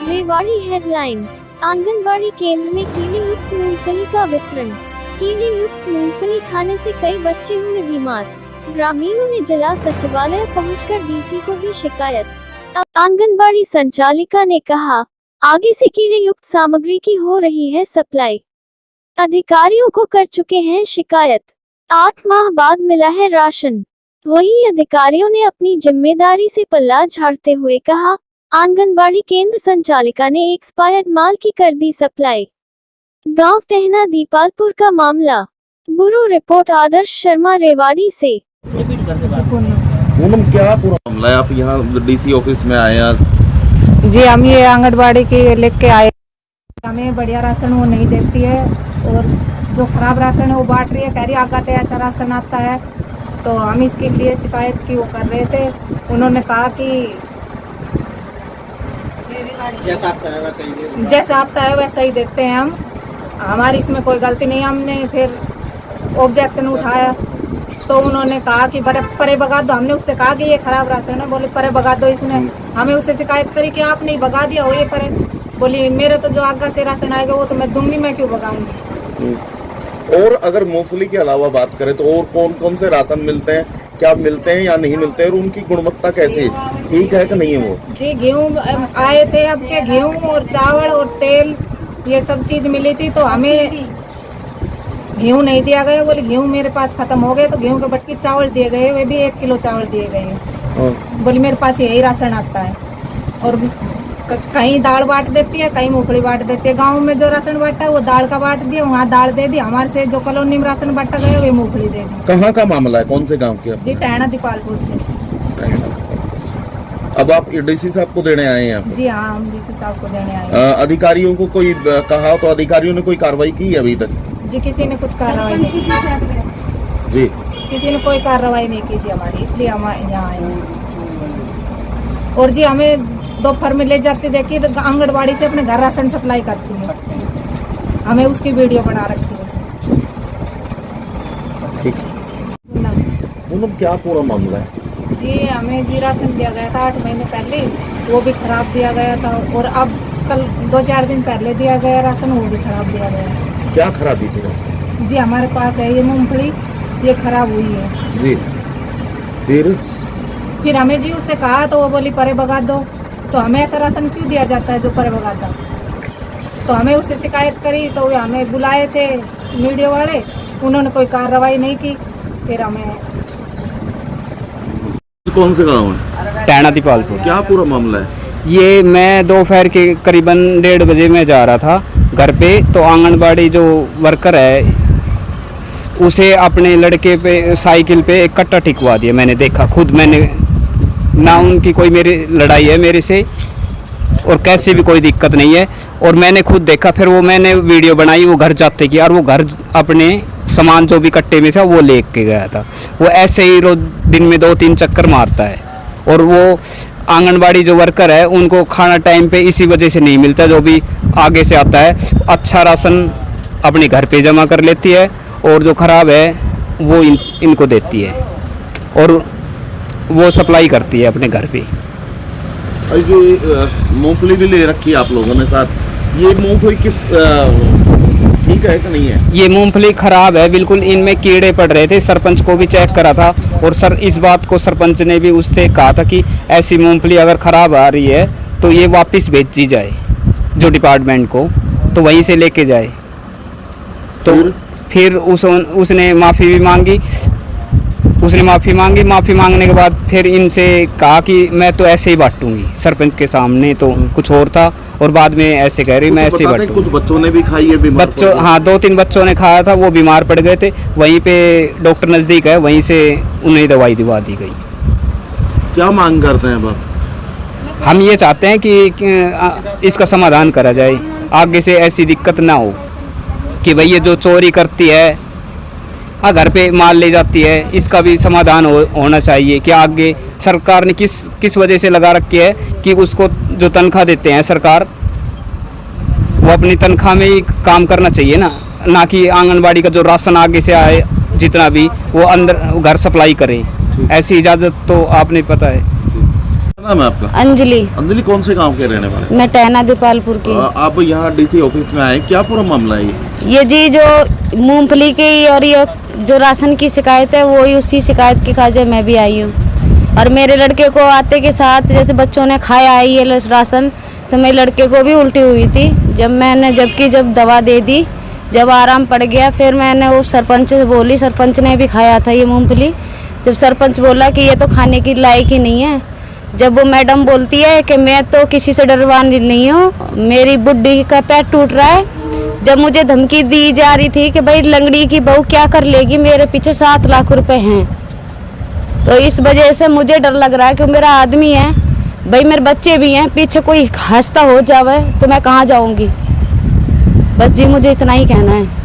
Rewari headlines. Anganwadi केंद्र में कीड़े युक्त मूंगफली का वितरण। कीड़े युक्त मूंगफली खाने से कई बच्चे हुए बीमार। ग्रामीणों ने जिला सचिवालय पहुंचकर डीसी को दी शिकायत। आंगनबाड़ी संचालिका ने कहा, आगे से कीड़े युक्त सामग्री की हो रही है सप्लाई। अधिकारियों को कर चुके हैं शिकायत। 8 माह बाद मिला है राशन। वहीं अधिकारियों ने अपनी जिम्मेदारी से पल्ला झाड़ते हुए कहा, आंगनबाड़ी केंद्र संचालिका ने एक्सपायर्ड माल की कर दी सप्लाई। गांव टहना दीपालपुर का मामला। ब्यूरो रिपोर्ट आदर्श शर्मा, रेवाड़ी से। पूनम, क्या पूरा मामला है? आप यहाँ डीसी ऑफिस में आए हैं? जी, हम ये आंगनबाड़ी की लेके के आए। हमें बढ़िया राशन वो नहीं देती है और जो खराब राशन है वो बांट रही है। कह रही आगाते ऐसा राशन आता है, तो हम इसके लिए शिकायत की वो कर रहे थे। उन्होंने कहा कि जैसा आता है वैसा ही देखते हैं हम, हमारी इसमें कोई गलती नहीं। हमने फिर ऑब्जेक्शन उठाया तो उन्होंने कहा कि परे भगा दो। हमने उससे कहा कि ये खराब राशन है, बोले परे भगा दो। इसने हमें उससे शिकायत करी कि आपने ही भगा दिया हो ये परे। बोली मेरे तो जो आगा से राशन आएगा वो तो मैं दूंगी, मैं क्यों भगाऊंगी। और अगर मूंगफली के अलावा बात करें तो और कौन कौन से राशन मिलते हैं, क्या मिलते हैं या नहीं मिलते हैं, और उनकी गुणवत्ता कैसी है, ठीक है कि नहीं है? वो जी, गेहूँ आए थे, अब के गेहूँ और चावल और तेल ये सब चीज मिली थी, तो हमें गेहूँ नहीं दिया गया। बोले गेहूँ मेरे पास खत्म हो गए, तो गेहूँ के बटकी चावल दिए गए, वे भी 1 किलो चावल दिए गए। बोले मेरे पास यही राशन आता है। और कहीं दाल बांट देती है, कहीं मूंगफली बांट देती है। गांव में जो राशन बांटा है वो दाल का बांट दिया, वहाँ दाल दे दी। हमारे से जो कॉलोनी में राशन बांटा गया वो मूंगफली दे दी। कहाँ का मामला है, कौन से गाँव के? जी, टहना दीपालपुर से। अब आप डीसी साहब को देने आए हैं? जी हाँ, हम डीसी साहब को देने आए हैं। अधिकारियों को कोई कहा तो अधिकारियों ने कोई कार्रवाई की है अभी तक? जी, किसी ने कुछ कार्रवाई नहीं की जी, किसी ने कोई कार्रवाई नहीं की जी हमारी, इसलिए हम यहाँ आए हैं। और जी, हमें दोपहर में ले जाती देखी तो आंगनबाड़ी से अपने घर राशन सप्लाई करती है, हमें उसकी वीडियो बना रखी है। ठीक। पूनम, क्या पूरा मामला है? जी, हमें जी राशन दिया गया था 8 महीने पहले, वो भी खराब दिया गया था। और अब कल 2-4 दिन पहले दिया गया राशन, वो भी खराब दिया गया। क्या खराबी थी राशन? जी, हमारे पास है ये मूंगफली, ये खराब हुई है जी। फिर हमें जी उससे कहा तो वो बोली परे भगा दो। तो हमें ऐसा राशन क्यों दिया जाता है जो परे भगाता? तो हमें उससे शिकायत करी, तो हमें बुलाए थे मीडिया वाले, उन्होंने कोई कार्रवाई नहीं की। फिर हमें कौन से गाँव है? टहना दीपालपुर। क्या पूरा मामला है? ये मैं दोपहर के करीबन 1:30 बजे में जा रहा था घर पे, तो आंगनबाड़ी जो वर्कर है उसे अपने लड़के पे साइकिल पे एक कट्टा टिकवा दिया। मैंने देखा खुद, मैंने ना उनकी कोई मेरी लड़ाई है मेरे से और कैसे भी कोई दिक्कत नहीं है, और मैंने खुद देखा। फिर वो मैंने वीडियो बनाई वो घर जाते की, और वो घर अपने सामान जो भी कट्टे में था वो ले के गया था। वो ऐसे ही रोज दिन में 2-3 चक्कर मारता है। और वो आंगनबाड़ी जो वर्कर है उनको खाना टाइम पे इसी वजह से नहीं मिलता, जो भी आगे से आता है अच्छा राशन अपने घर पे जमा कर लेती है, और जो ख़राब है वो इनको देती है, और वो सप्लाई करती है अपने घर पे। ये मूंगफली भी ले रखी है आप लोगों ने साथ। ये मूंगफली किस ठीक है कि नहीं है? ये मूंगफली खराब है बिल्कुल, इनमें कीड़े पड़ रहे थे। सरपंच को भी चेक करा था, और सर इस बात को सरपंच ने भी उससे कहा था कि ऐसी मूंगफली अगर ख़राब आ रही है तो ये वापस भेजी जाए जो डिपार्टमेंट को, तो वहीं से लेके जाए। तो फिर उसने माफ़ी भी मांगी। माफ़ी मांगने के बाद फिर इनसे कहा कि मैं तो ऐसे ही बांटूंगी। सरपंच के सामने तो कुछ और था, और बाद में ऐसे कह रही मैं ऐसे ही बांटूंगी। कुछ बच्चों ने भी खाई है, बीमार बच्चों, हाँ 2-3 बच्चों ने खाया था, वो बीमार पड़ गए थे। वहीं पे डॉक्टर नज़दीक है, वहीं से उन्हें दवाई दिवा दी गई। क्या मांग करते हैं अब? हम ये चाहते हैं कि इसका समाधान करा जाए, आगे से ऐसी दिक्कत ना हो कि भाई ये जो चोरी करती है, घर पे माल ले जाती है, इसका भी समाधान होना चाहिए। कि आगे सरकार ने किस वजह से लगा रखी है कि उसको जो तनख्वाह देते हैं सरकार, वो अपनी तनख्वाह में ही काम करना चाहिए ना कि आंगनबाड़ी का जो राशन आगे से आए जितना भी वो अंदर घर सप्लाई करें। ऐसी इजाज़त तो आपने पता है। नाम है आपका? अंजलि। अंजलि कौन से गांव के रहने वाले? मैं टहना दीपालपुर की। आप यहाँ डीसी ऑफिस में आए, क्या पूरा मामला है ये जी जो मूंगफली की और ये जो राशन की शिकायत है वो ही उसी शिकायत की काजे मैं भी आई हूँ। और मेरे लड़के को आते के साथ जैसे बच्चों ने खाया है ये राशन, तो मेरे लड़के को भी उल्टी हुई थी। जब दवा दे दी, जब आराम पड़ गया, फिर मैंने वो सरपंच से बोली, सरपंच ने भी खाया था ये मूंगफली। जब सरपंच बोला कि ये तो खाने की लायक ही नहीं है, जब वो मैडम बोलती है कि मैं तो किसी से डरवानी नहीं हूँ, मेरी बुड्ढी का पैर टूट रहा है। जब मुझे धमकी दी जा रही थी कि भाई लंगड़ी की बहू क्या कर लेगी, मेरे पीछे 7 लाख रुपए हैं, तो इस वजह से मुझे डर लग रहा है कि मेरा आदमी है, भाई मेरे बच्चे भी हैं, पीछे कोई हादसा हो जावे तो मैं कहाँ जाऊँगी। बस जी मुझे इतना ही कहना है।